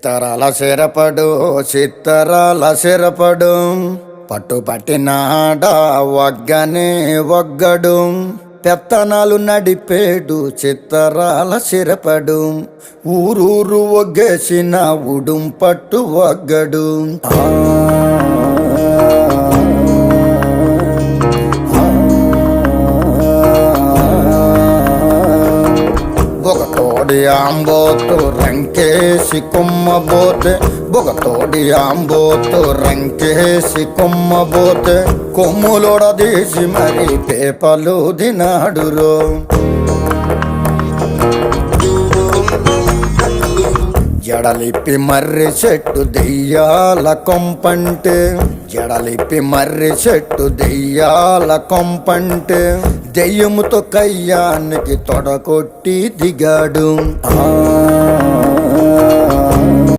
చిత్తరాల సిరపడు చిత్తరాల సిరపడు పట్టుపట్టినాడా ఒగ్గనే ఒగ్గడు పెత్తనాలు నడిపేడు చిత్తరాల సిరపడు ఊరూరు ఒగ్గేసిన ఉడుం పట్టు ఒగ్గడు బొగతోడి ఆంబోతు రంకేసి కొమ్మబోతే బొగతోడి ఆంబోతు రంకేసి కొమ్మబోతే కొమ్ములొడదీసి మరి పేపలు దినాడురో జడలిప్పి మర్రి చెట్టు దెయ్యాల కొంపంటే జడలిప్పి మర్రి చెట్టు దెయ్యాల కొంపంటే దెయ్యముతో కయ్యానికి తొడకొట్టి దిగాడు